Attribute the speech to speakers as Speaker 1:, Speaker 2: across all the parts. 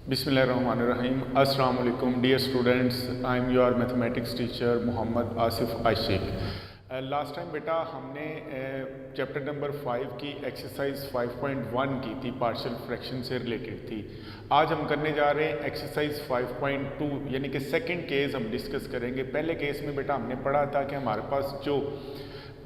Speaker 1: बिस्मिल्लाहिर्रहमानिर्रहीम। अस्सलाम वालेकुम dear students, I am your mathematics teacher Mohammad Asif Ashiq. Last time बेटा हमने चैप्टर नंबर 5 की एक्सरसाइज 5.1 की थी, पार्शियल फ्रैक्शन से रिलेटेड थी। आज हम करने जा रहे हैं एक्सरसाइज 5.2 यानी कि सेकंड केस हम डिस्कस करेंगे। पहले केस में बेटा हमने पढ़ा था कि हमारे पास जो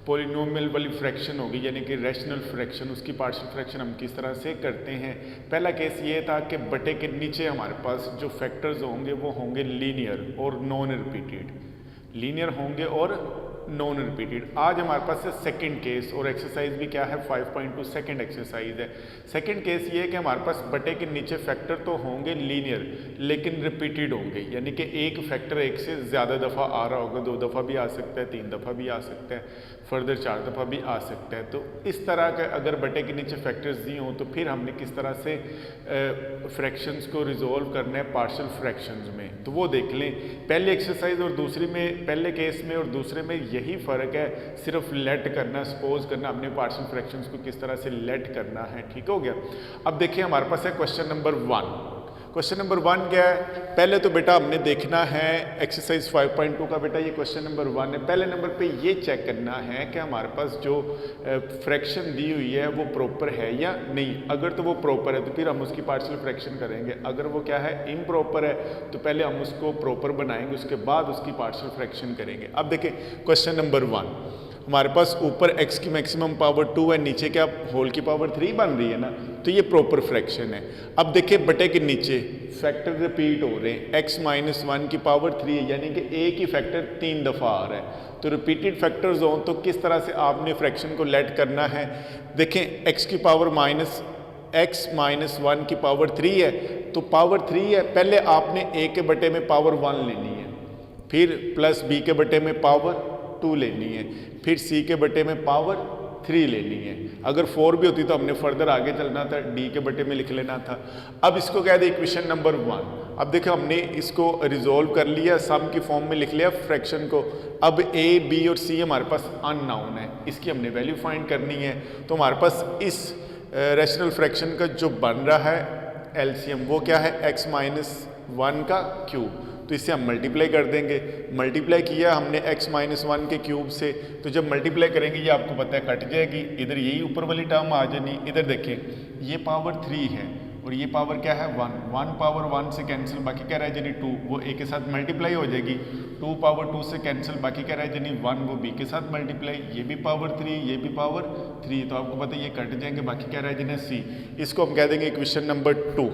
Speaker 1: पॉलिनोमियल वाली फ्रैक्शन होगी यानी कि रैशनल फ्रैक्शन, उसकी पार्शियल फ्रैक्शन हम किस तरह से करते हैं। पहला केस ये था कि बटे के नीचे हमारे पास जो फैक्टर्स होंगे वो होंगे लीनियर और नॉन रिपीटेड, लीनियर होंगे और नॉन रिपीटेड। आज हमारे पास है सेकंड केस और एक्सरसाइज भी क्या है 5.2 सेकंड एक्सरसाइज है। सेकंड केस ये है कि हमारे पास बटे के नीचे फैक्टर तो होंगे लीनियर लेकिन रिपीटेड होंगे, यानी कि एक फैक्टर एक से ज़्यादा दफ़ा आ रहा होगा, 2 दफ़ा भी आ सकता है, 3 दफ़ा भी आ सकता है, फर्दर 4 दफ़ा भी आ सकता है। तो इस तरह का अगर बटे के नीचे फैक्टर्स दिए हों तो फिर हमने किस तरह से फ्रैक्शंस को रिजोल्व करना है पार्शियल फ्रैक्शंस में, तो वो देख लें। पहली एक्सरसाइज और दूसरी में, पहले केस में और दूसरे में यही फ़र्क है, सिर्फ लेट करना, सपोज करना, अपने पार्शियल फ्रैक्शंस को किस तरह से लेट करना है। ठीक हो गया। अब देखिए हमारे पास है क्वेश्चन नंबर 1। क्वेश्चन नंबर 1 क्या है? पहले तो बेटा हमने देखना है एक्सरसाइज 5.2 का, बेटा ये क्वेश्चन नंबर 1 है। पहले नंबर पे ये चेक करना है कि हमारे पास जो फ्रैक्शन दी हुई है वो प्रॉपर है या नहीं। अगर तो वो प्रॉपर है तो फिर हम उसकी पार्शियल फ्रैक्शन करेंगे, अगर वो क्या है इम्प्रॉपर है तो पहले हम उसको प्रॉपर बनाएंगे, उसके बाद उसकी पार्शियल फ्रैक्शन करेंगे। अब देखिए क्वेश्चन नंबर 1, हमारे पास ऊपर x की मैक्सिमम पावर 2 है, नीचे क्या होल की पावर 3 बन रही है ना, तो ये प्रॉपर फ्रैक्शन है। अब देखिए बटे के नीचे फैक्टर रिपीट हो रहे हैं, x माइनस 1 की पावर 3 है, यानी कि एक ही फैक्टर 3 दफ़ा आ रहा है। तो रिपीटेड फैक्टर्स हों तो किस तरह से आपने फ्रैक्शन को लेट करना है। देखें x की पावर x माइनस 1 की पावर 3 है, तो पावर 3 है, पहले आपने a के बटे में पावर 1 लेनी है, फिर प्लस b के बटे में पावर 2 लेनी है, फिर c के बटे में पावर 3 लेनी है। अगर 4 भी होती तो हमने फर्दर आगे चलना था, d के बटे में लिख लेना था। अब इसको कह दे इक्वेशन नंबर 1। अब देखो हमने इसको रिजोल्व कर लिया, सम की फॉर्म में लिख लिया फ्रैक्शन को। अब a, b और c हमारे पास अननोन है, इसकी हमने वैल्यू फाइंड करनी है। तो हमारे पास इस रैशनल फ्रैक्शन का जो बन रहा है एलसीएम वो क्या है x माइनस 1 का क्यूब, तो इससे हम मल्टीप्लाई कर देंगे। मल्टीप्लाई किया हमने x माइनस 1 के क्यूब से, तो जब मल्टीप्लाई करेंगे ये आपको पता है कट जाएगी, इधर यही ऊपर वाली टर्म आ जानी। इधर देखें ये पावर 3 है और ये पावर क्या है 1 पावर 1 से कैंसिल, बाकी क्या रह जानी 2, वो a के साथ मल्टीप्लाई हो जाएगी। 2 पावर 2 से कैंसिल, बाकी क्या रह जानी 1, वो b के साथ मल्टीप्लाई, ये भी पावर 3, ये भी पावर 3, तो आपको पता है ये कट जाएंगे, बाकी क्या रह जाना c। इसको हम कह देंगे इक्वेशन नंबर 2।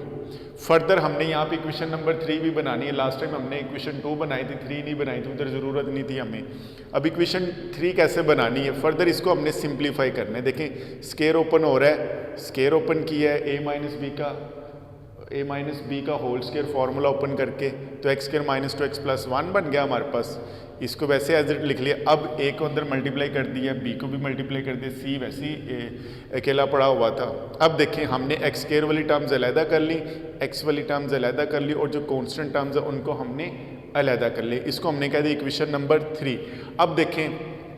Speaker 1: फर्दर हमने यहाँ पे इक्वेशन नंबर 3 भी बनानी है। लास्ट टाइम हमने इक्वेशन 2 बनाई थी, 3 नहीं बनाई थी, उधर ज़रूरत नहीं थी हमें। अब इक्वेशन 3 कैसे बनानी है, फर्दर इसको हमने सिंप्लीफाई करना है। देखें स्केयर ओपन हो रहा है, स्केयर ओपन किया है a माइनस b का होल स्केयर फार्मूला ओपन करके, तो x square minus 2x plus 1 बन गया हमारे पास। इसको वैसे एज इट लिख लिया। अब a को अंदर मल्टीप्लाई कर दिया, b को भी मल्टीप्लाई कर दिया, c वैसे ही अकेला पड़ा हुआ था। अब देखें हमने x स्केयर वाली टर्म्स अलहदा कर ली, x वाली टर्म्स अलहदा कर ली, और जो कॉन्स्टेंट टर्म्स है उनको हमने अलहदा कर ली। इसको हमने कह दिया इक्वेशन नंबर 3। अब देखें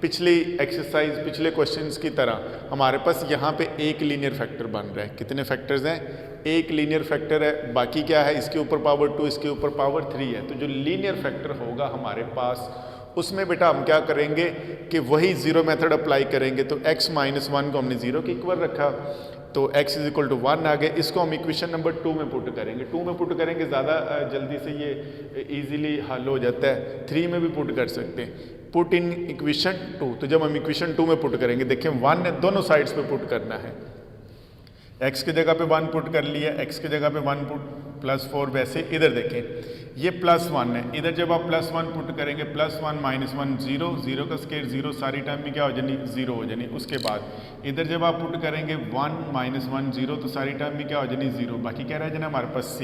Speaker 1: पिछली एक्सरसाइज, पिछले क्वेश्चंस की तरह हमारे पास यहाँ पे एक लीनियर फैक्टर बन रहा है। कितने फैक्टर्स हैं? एक लीनियर फैक्टर है, बाकी क्या है इसके ऊपर पावर 2, इसके ऊपर पावर 3 है। तो जो लीनियर फैक्टर होगा हमारे पास उसमें बेटा हम क्या करेंगे कि वही जीरो मेथड अप्लाई करेंगे। तो x माइनस 1 को हमने जीरो के इक्वल रखा, तो x इज इक्वल टू 1 आ गया। इसको हम इक्वेशन नंबर 2 में पुट करेंगे। 2 में पुट करेंगे ज़्यादा जल्दी से ये इजीली हल हो जाता है, 3 में भी पुट कर सकते हैं। पुट इन इक्वेशन 2, तो जब हम इक्वेशन 2 में पुट करेंगे, देखें 1 ने दोनों साइड्स पे पुट करना है। x की जगह पे 1 पुट कर लिया, x की जगह पे 1 पुट प्लस 4, वैसे इधर देखें ये प्लस 1 है, इधर जब आप प्लस 1 पुट करेंगे, प्लस 1 माइनस 1 0, 0 का स्केयर 0, सारी टाइम में क्या हो जानी 0 हो जानी। उसके बाद इधर जब आप पुट करेंगे 1 माइनस 1 0, तो सारी टाइम में क्या हो जानी 0, बाकी क्या रह जाना हमारे पास c।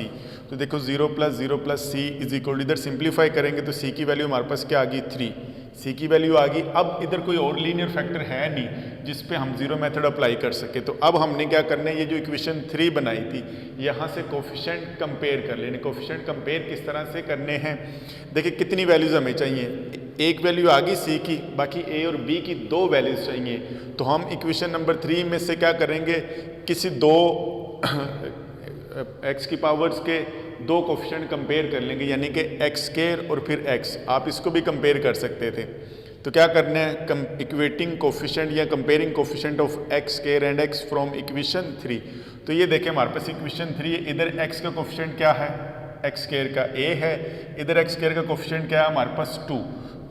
Speaker 1: तो देखो 0 प्लस c इज इक्वल, इधर सिंप्लीफाई करेंगे तो c की वैल्यू हमारे पास क्या आ गई 3, c की वैल्यू आ गई। अब इधर कोई और लीनियर फैक्टर है नहीं जिस पे हम जीरो मेथड अप्लाई कर सके, तो अब हमने क्या करना है, ये जो इक्वेशन 3 बनाई थी यहाँ से कोफिशिएंट कंपेयर कर लेने। कोफिशिएंट कंपेयर किस तरह से करने हैं, देखिए कितनी वैल्यूज हमें चाहिए, एक वैल्यू आ गई c की, बाकी a और b की 2 वैल्यूज चाहिए। तो हम इक्वेशन नंबर 3 में से क्या करेंगे, किसी 2 x की पावर्स के दो कोफिशिएंट कंपेयर कर लेंगे, यानी कि एक्स स्क्वायर और फिर एक्स, आप इसको भी कंपेयर कर सकते थे। तो क्या करना है, इक्वेटिंग कोफिशिएंट या comparing coefficient of x square and x from equation 3। तो ये देखें हमारे पास इक्वेशन 3 है, इधर एक्स का कोफिशिएंट क्या है, एक्स स्क्वायर का a है, इधर एक्स स्क्वायर का कोफिशिएंट क्या है हमारे पास 2,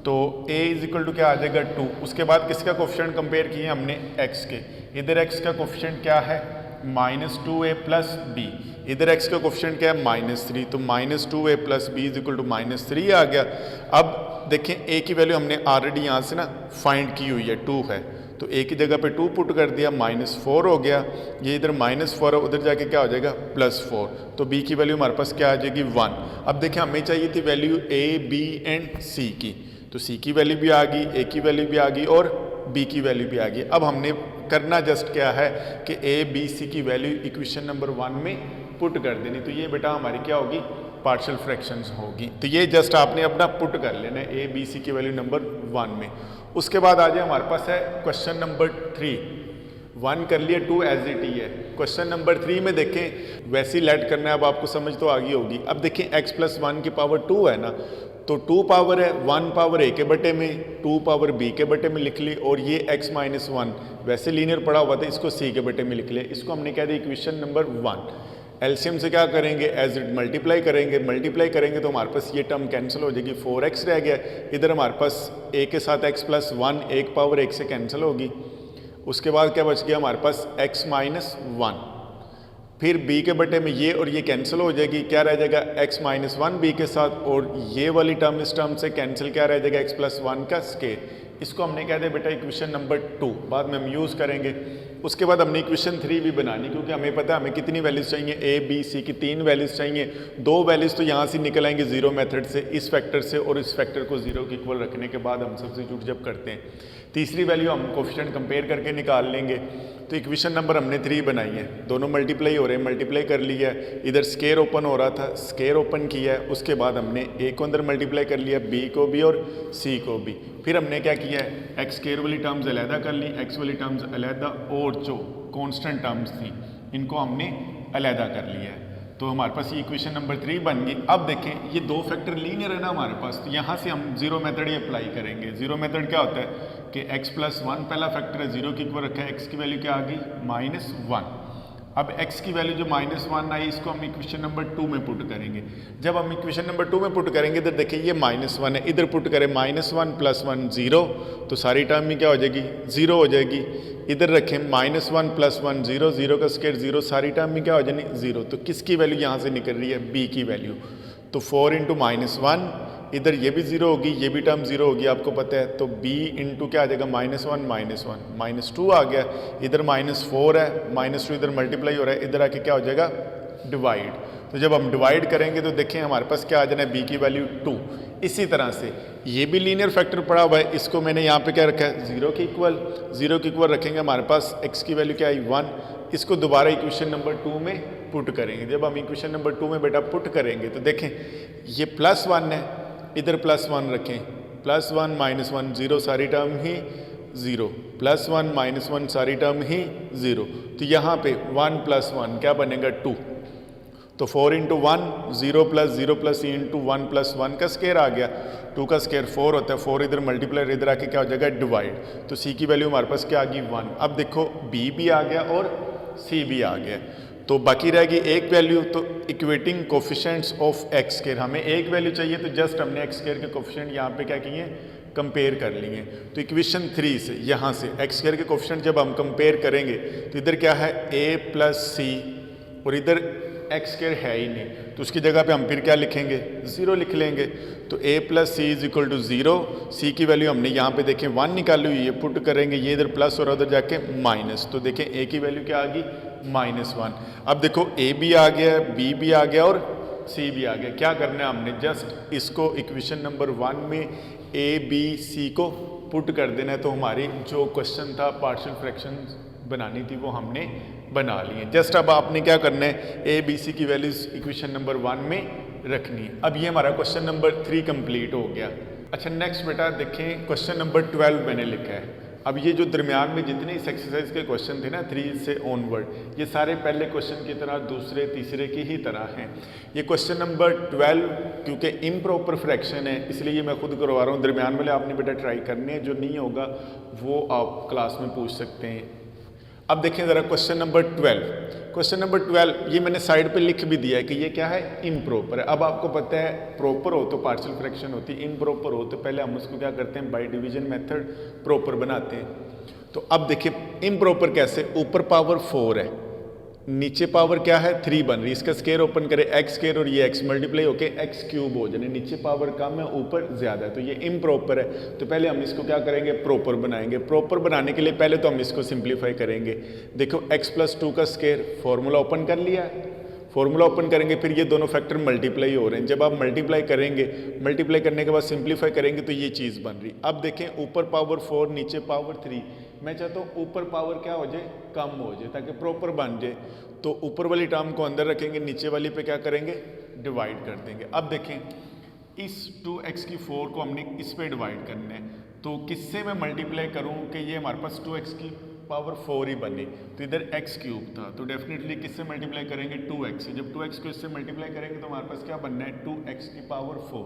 Speaker 1: तो a इज इक्वल टू क्या आ जाएगा 2। उसके बाद किसका कोफिशिएंट कंपेयर किए हमने, x के, इधर x का कोफिशिएंट क्या है -2a प्लस b, इधर x का कोफिशिएंट क्या है -3, तो -2a plus b is equal to -3 आ गया। अब देखें a की वैल्यू हमने ऑलरेडी यहाँ से ना फाइंड की हुई है, 2 है, तो a की जगह पे 2 पुट कर दिया, -4 हो गया, ये इधर -4 है, उधर जाके क्या हो जाएगा +4, तो b की वैल्यू हमारे पास क्या आ जाएगी 1। अब देखें हमें चाहिए थी value a b and c की, तो c की वैल्यू भी आ गई, a की वैल्यू भी आ गई और b की वैल्यू भी आ गई। अब हमने करना जस्ट क्या है कि a b c की वैल्यू इक्वेशन नंबर 1 में पुट कर देनी, तो ये बेटा हमारी क्या होगी, पार्शियल फ्रैक्शंस होगी। तो ये जस्ट आपने अपना पुट कर लेना है a b c की वैल्यू नंबर 1 में। उसके बाद आ जाए हमारे पास है क्वेश्चन नंबर 3, 1 कर लिए, 2 एज इट ही है। क्वेश्चन नंबर 3 में देखें वैसे ही लेट करना है, अब आपको समझ तो आ गई होगी। अब देखें x + 1 की पावर 2 है ना, तो 2 पावर है, 1 पावर a के बटे में, 2 पावर b के बटे में लिख ली, और ये x - 1 वैसे लीनियर पड़ा हुआ था, इसको c के बटे में लिख लिया, इसको हमने कह दिया इक्वेशन नंबर 1। एलसीएम से क्या करेंगे, एज इट मल्टीप्लाई करेंगे तो हमारे पास ये टर्म कैंसिल हो जाएगी, 4x रह गया, इधर हमारे पास a के साथ x + 1 1 पावर 1 से कैंसिल होगी। उसके बाद क्या बच गया हमारे पास x - 1, फिर b के बटे में ये और ये कैंसिल हो जाएगी, क्या रह जाएगा x - 1 b के साथ, और ये वाली टर्म इस टर्म से कैंसिल, क्या रह जाएगा x + 1 का स्क्वायर। इसको हमने कह दिया बेटा इक्वेशन नंबर 2, बाद में हम यूज़ करेंगे। उसके बाद हमने इक्वेशन 3 भी बनानी, क्योंकि हमें पता है हमें कितनी वैल्यूज़ चाहिए, a b c की 3 वैल्यूज़ चाहिए, 2 वैल्यूज़ तो यहाँ से निकल आएंगे जीरो मेथड से, इस फैक्टर से, और इस फैक्टर को जीरो के इक्वल रखने के बाद हम सब्स्टिट्यूट जब करते हैं, तीसरी वैल्यू हम कोफिशिएंट कंपेयर करके निकाल लेंगे। तो इक्वेशन नंबर हमने 3 बनाई है, दोनों मल्टीप्लाई हो रहे हैं, मल्टीप्लाई कर लिया है, इधर स्क्वायर ओपन हो रहा था, स्क्वायर ओपन किया है, उसके बाद हमने a को अंदर मल्टीप्लाई कर लिया, b को भी और c को भी, फिर हमने क्या किया है, एक्स स्क्वायर वाली टर्म्स अलहदा कर ली, एक्स वाली टर्म्स अलहदा, और जो कांस्टेंट टर्म्स थी इनको हमने अलहदा कर लिया है। तो हमारे पास ये इक्वेशन नंबर 3 बन गई। अब देखें ये दो फैक्टर लीनियर है ना हमारे पास, तो यहाँ से हम जीरो मेथड ही अप्लाई करेंगे। जीरो मेथड क्या होता है कि x + 1 पहला फैक्टर है, जीरो के इक्वल रखा है, x की वैल्यू क्या आ गई -1। अब x की वैल्यू जो -1 आई, इसको हम इक्वेशन नंबर 2 में पुट करेंगे। जब हम इक्वेशन नंबर 2 में पुट करेंगे, इधर देखिए ये -1 है, इधर पुट करें -1 + 1 0, तो सारी टर्म में क्या हो जाएगी 0 हो जाएगी। इधर रखें -1 + 1 0, 0 का स्क्वायर 0, सारी टर्म में क्या हो जानी 0। तो किसकी वैल्यू यहाँ से निकल रही है, b की वैल्यू। तो 4 × -1, इधर ये भी 0 होगी, ये भी टर्म 0 होगी, आपको पता है, तो b इंटू क्या आ जाएगा -1 -2 आ गया, इधर -4 है, -2 इधर मल्टीप्लाई हो रहा है, इधर आके क्या हो जाएगा डिवाइड। तो जब हम डिवाइड करेंगे तो देखें हमारे पास क्या आ जाना है, b की वैल्यू 2। इसी तरह से ये भी लीनियर फैक्टर पड़ा हुआ है, इसको मैंने यहाँ पे क्या रखा है 0 के इक्वल रखेंगे, हमारे पास x की वैल्यू क्या आई 1। इसको दोबारा इक्वेशन नंबर 2 में पुट करेंगे। जब हम इक्वेशन नंबर 2 में बेटा पुट करेंगे तो देखें ये +1 है, इधर +1 रखें, +1 -1 0, सारी टर्म ही 0, +1 -1 सारी टर्म ही 0। तो यहाँ पे 1 + 1 क्या बनेगा 2, तो 4 × 1 0 + 0 + c × 1 + 1 का स्क्वायर आ गया, 2 का स्क्वायर 4 होता है, 4 इधर मल्टीप्लाई, इधर आके क्या हो जाएगा डिवाइड। तो c की वैल्यू हमारे पास क्या आ गई 1। अब देखो b भी आ गया और c भी आ गया, तो बाकी रहेगी एक वैल्यू। तो equating coefficients of x square, हमें एक वैल्यू चाहिए, तो जस्ट हमने एक्स स्क्वायर के कोफिशिएंट यहाँ पे क्या किए कंपेयर कर लिए। तो इक्वेशन 3 से यहाँ से एक्स स्क्वायर के कोफिशिएंट जब हम कंपेयर करेंगे तो इधर क्या है a + c, और इधर एक्स स्क्वायर है ही नहीं, तो उसकी जगह पे हम फिर क्या लिखेंगे 0 लिख लेंगे। तो a + c = 0, c की वैल्यू हमने यहाँ पे देखें 1 निकाली हुई है, पुट करेंगे, ये इधर प्लस और उधर जाके माइनस, तो देखें a की वैल्यू क्या आ गई -1। अब देखो a भी आ गया, b भी आ गया और c भी आ गया। क्या करना है हमने जस्ट इसको इक्वेशन नंबर 1 में a b c को पुट कर देना है। तो हमारी जो क्वेश्चन था पार्शियल फ्रैक्शन बनानी थी वो हमने बना ली है। जस्ट अब आपने क्या करना है a b c की वैल्यूज इक्वेशन नंबर 1 में रखनी है। अब ये हमारा क्वेश्चन नंबर 3 कंप्लीट हो गया। अच्छा नेक्स्ट बेटा देखें क्वेश्चन नंबर 12 मैंने लिखा है। अब ये जो दरमियान में जितने इस एक्सरसाइज के क्वेश्चन थे ना 3 से ऑनवर्ड, ये सारे पहले क्वेश्चन की तरह दूसरे तीसरे की ही तरह हैं। ये क्वेश्चन नंबर 12 क्योंकि इम्प्रॉपर फ्रैक्शन है इसलिए ये मैं खुद करवा रहा हूँ। दरमियान वाले आपने बेटा ट्राई करने हैं, जो नहीं होगा वो आप क्लास में पूछ सकते हैं। अब देखें ज़रा क्वेश्चन नंबर 12। क्वेश्चन नंबर 12 ये मैंने साइड पे लिख भी दिया है कि ये क्या है, इम्प्रॉपर है। अब आपको पता है प्रॉपर हो तो पार्शियल फ्रैक्शन होती है, इम्प्रॉपर हो तो पहले हम उसको क्या करते हैं, बाय डिवीजन मेथड प्रॉपर बनाते हैं। तो अब देखिए इम्प्रॉपर कैसे, ऊपर पावर 4 है, नीचे पावर क्या है 3 बन रही, इसका स्केयर ओपन करें एक्स स्केयर और ये एक्स मल्टीप्लाई होके एक्स क्यूब हो जाए, नीचे पावर कम है ऊपर ज़्यादा है, तो ये इम्प्रॉपर है। तो पहले हम इसको क्या करेंगे, प्रॉपर बनाएंगे। प्रॉपर बनाने के लिए पहले तो हम इसको सिंप्लीफाई करेंगे। देखो x+2 का स्केयर, फॉर्मूला ओपन कर लिया है, फॉर्मूला ओपन करेंगे, फिर ये दोनों फैक्टर मल्टीप्लाई हो रहे हैं। जब आप मल्टीप्लाई करेंगे, मल्टीप्लाई करने के बाद सिंप्लीफाई करेंगे तो ये चीज़ बन रही। अब देखें ऊपर पावर 4 नीचे पावर 3, मैं चाहता हूँ ऊपर पावर क्या हो जाए, कम हो जाए ताकि प्रॉपर बन जाए। तो ऊपर वाली टर्म को अंदर रखेंगे, नीचे वाली पे क्या करेंगे, डिवाइड कर देंगे। अब देखें इस 2x की 4 को हमने इस पे डिवाइड करना है, तो किससे मैं मल्टीप्लाई करूँ कि ये हमारे पास 2x की पावर 4 ही बनी, तो इधर x क्यूब था, तो डेफिनेटली किससे मल्टीप्लाई करेंगे, 2x से। जब 2x को इससे मल्टीप्लाई करेंगे तो हमारे पास क्या बनना है, 2x की पावर 4।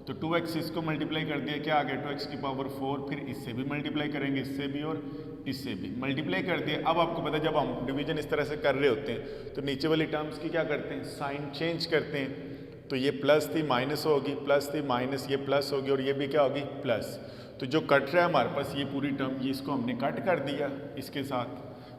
Speaker 1: तो 2x इसको मल्टीप्लाई कर दिया, क्या आ गया 2x की पावर 4, फिर इससे भी मल्टीप्लाई करेंगे, इससे भी और इससे भी मल्टीप्लाई कर दिया। अब आपको पता है जब हम डिवीजन इस तरह से कर रहे होते हैं तो नीचे वाली टर्म्स की क्या करते हैं, साइन चेंज करते हैं। तो ये प्लस थी माइनस होगी, प्लस थी माइनस, ये प्लस होगी और ये भी क्या होगी प्लस। तो जो कट रहा है हमारे पास ये पूरी टर्म, ये इसको हमने कट कर दिया इसके साथ।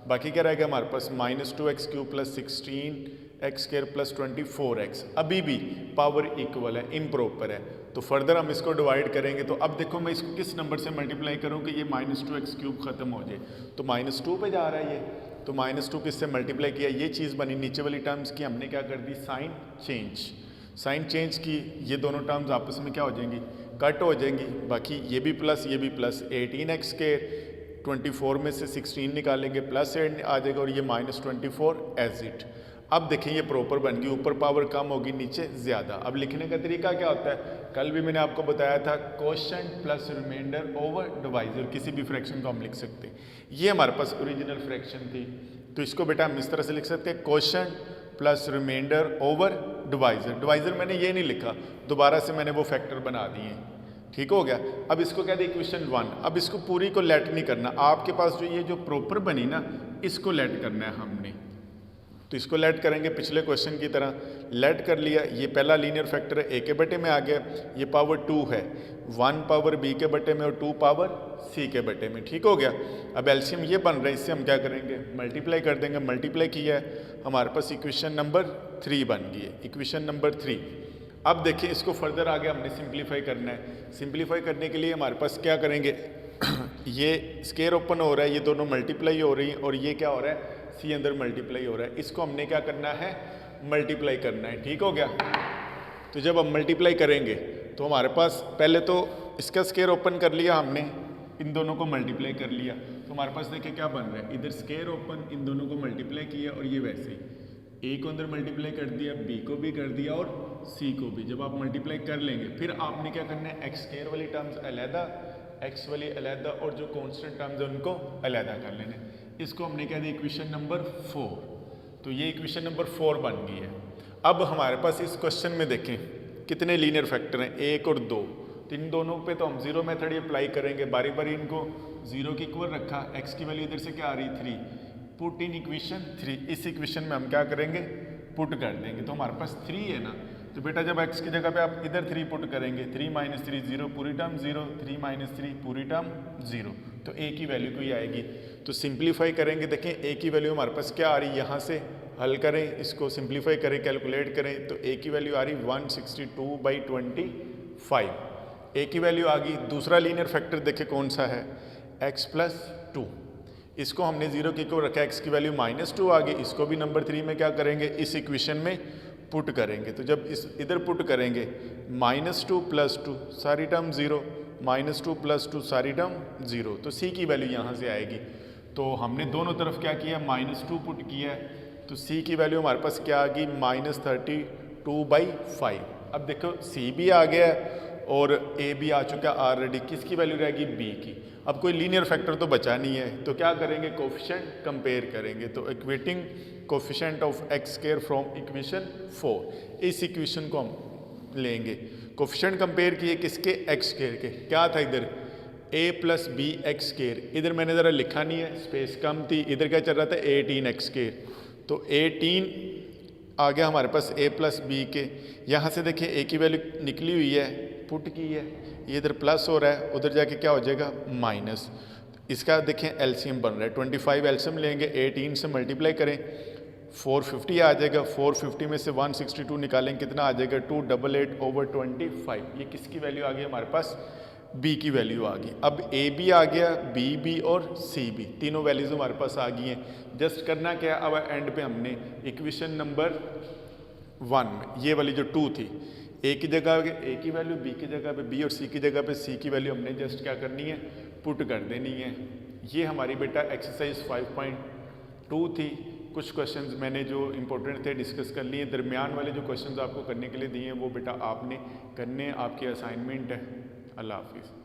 Speaker 1: बाकी क्या रहेगा हमारे पास -2x³ + 16x² + 24x। अभी भी पावर इक्वल है, इम्प्रॉपर है। तो फर्दर हम इसको डिवाइड करेंगे। तो अब देखो मैं इसको किस नंबर से मल्टीप्लाई करूँ कि ये -2x³ ख़त्म हो जाए, तो -2 पे जा रहा है ये, तो -2 किससे मल्टीप्लाई किया, ये चीज़ बनी। नीचे वाली टर्म्स की हमने क्या कर दी, साइन चेंज। साइन चेंज की, ये दोनों टर्म्स आपस में क्या हो जाएंगी, कट हो जाएंगी। बाकी ये भी प्लस ये भी प्लस, 18x² 24 में से 16 निकालेंगे, प्लस 8 आ जाएगा और ये -24 एज इट। अब देखें ये प्रॉपर बन गई, ऊपर पावर कम होगी नीचे ज़्यादा। अब लिखने का तरीका क्या होता है, कल भी मैंने आपको बताया था, quotient plus remainder over divisor, किसी भी फ्रैक्शन को हम लिख सकते हैं। ये हमारे पास ओरिजिनल फ्रैक्शन थी, तो इसको बेटा हम इस तरह से लिख सकते हैं, quotient plus remainder over divisor. Divisor मैंने ये नहीं लिखा, दोबारा से मैंने वो फैक्टर बना दिए, ठीक हो गया। अब इसको क्या दे, इक्वेशन 1। अब इसको पूरी को लेट नहीं करना, आपके पास जो ये जो प्रॉपर बनी ना, इसको लेट करना है हमने। तो इसको लेट करेंगे पिछले क्वेश्चन की तरह, लेट कर लिया। ये पहला लीनियर फैक्टर है, a के बटे में आ गया, ये पावर 2 है, 1 पावर b के बटे में और 2 पावर c के बटे में, ठीक हो गया। अब एलसीएम ये बन रहा है, इससे हम क्या करेंगे, मल्टीप्लाई कर देंगे। मल्टीप्लाई किया है, हमारे पास इक्वेशन नंबर 3 बन गई है, इक्वेशन नंबर 3। अब देखिए इसको फर्दर आगे हमने सिंप्लीफाई करना है। सिंप्लीफाई करने के लिए हमारे पास क्या करेंगे ये स्केयर ओपन हो रहा है, ये दोनों मल्टीप्लाई हो रही हैं और ये क्या हो रहा है, सी अंदर मल्टीप्लाई हो रहा है। इसको हमने क्या करना है, मल्टीप्लाई करना है, ठीक हो गया। तो जब हम मल्टीप्लाई करेंगे तो हमारे पास पहले तो इसका स्केयर ओपन कर लिया हमने, इन दोनों को मल्टीप्लाई कर लिया, तो हमारे पास देखिए क्या बन रहा है, इधर स्केयर ओपन, इन दोनों को मल्टीप्लाई किया और ये वैसे ही ए को अंदर मल्टीप्लाई कर दिया, बी को भी कर दिया और सी को भी। जब आप मल्टीप्लाई कर लेंगे फिर आपने क्या करना है, एक्स स्केयर वाली टर्म्स अलहदा, एक्स वाली अलहदा और जो कॉन्स्टेंट टर्म्स है उनको अलहदा कर लेने। इसको हमने क्या दिया, इक्वेशन नंबर 4। तो ये इक्वेशन नंबर 4 बन गई है। अब हमारे पास इस क्वेश्चन में देखें कितने लीनियर फैक्टर हैं, 1 और 2। तो इन दोनों पे तो हम जीरो मेथड ही अप्लाई करेंगे, बारी बारी इनको जीरो की इक्वल रखा, एक्स की वैल्यू इधर से क्या आ रही 3, पुट इन इक्वेशन 3। इस इक्वेशन में हम क्या करेंगे, पुट कर देंगे। तो हमारे पास 3 है ना, तो बेटा जब x की जगह पे आप इधर 3 पुट करेंगे, 3 - 3 0, पूरी टर्म 0, 3 - 3 पूरी टर्म 0, तो a की वैल्यू कोई आएगी। तो सिंप्लीफाई करेंगे, देखें a की वैल्यू हमारे पास क्या आ रही है, यहाँ से हल करें, इसको सिंप्लीफाई करें, कैलकुलेट करें, तो a की वैल्यू आ रही 162/25, a की वैल्यू आ गई। दूसरा लीनियर फैक्टर देखें कौन सा है, x+2। इसको हमने 0 की इक्वल रखा, x की वैल्यू -2 आ गई। इसको भी नंबर 3 में क्या करेंगे, इस इक्वेशन में पुट करेंगे। तो जब इस इधर पुट करेंगे, -2 + 2 सारी टर्म 0, -2 + 2 सारी टर्म 0, तो c की वैल्यू यहाँ से आएगी। तो हमने दोनों तरफ क्या किया, -2 पुट किया है, तो c की वैल्यू हमारे पास क्या आ गई, -32/5। अब देखो c भी आ गया है और a भी आ चुका है ऑलरेडी, किसकी वैल्यू रहेगी, b की। अब कोई लीनियर फैक्टर तो बचा नहीं है, तो क्या करेंगे, कोफिशिएंट कंपेयर करेंगे। तो equating coefficient of x square from equation 4, इस इक्वेशन को हम लेंगे। कोफिशिएंट कंपेयर किए किसके, एक्स स्क्वायर के। क्या था इधर a plus b x square, इधर मैंने ज़रा लिखा नहीं है, स्पेस कम थी। इधर क्या चल रहा था 18 एक्स स्क्वायर, तो 18 आ गया हमारे पास a प्लस बी के। यहाँ से देखिए a की वैल्यू निकली हुई है, पुट की है, ये इधर प्लस हो रहा है, उधर जाके क्या हो जाएगा माइनस। इसका देखें एलसीएम बन रहा है 25, एलसीएम लेंगे 18 से मल्टीप्लाई करें 450 आ जाएगा। 450 में से 162 निकालें कितना आ जाएगा 288/25। ये किसकी वैल्यू आ गई हमारे पास, b की वैल्यू आ गई। अब a भी आ गया, b भी और c भी, तीनों वैल्यूज हमारे पास आ गई हैं। जस्ट करना क्या, अब एंड पे हमने इक्वेशन नंबर 1 में ये वाली जो 2 थी, a की जगह a की वैल्यू, b की जगह पे b और c की जगह पे c की वैल्यू हमने जस्ट क्या करनी है, पुट कर देनी है। ये हमारी बेटा एक्सरसाइज 5.2 थी। कुछ क्वेश्चंस मैंने जो इंपॉर्टेंट थे डिस्कस कर लिए। दरमियान वाले जो क्वेश्चंस आपको करने के लिए दिए हैं वो बेटा आपने करने, आपकी असाइनमेंट है। अल्लाह हाफिज़।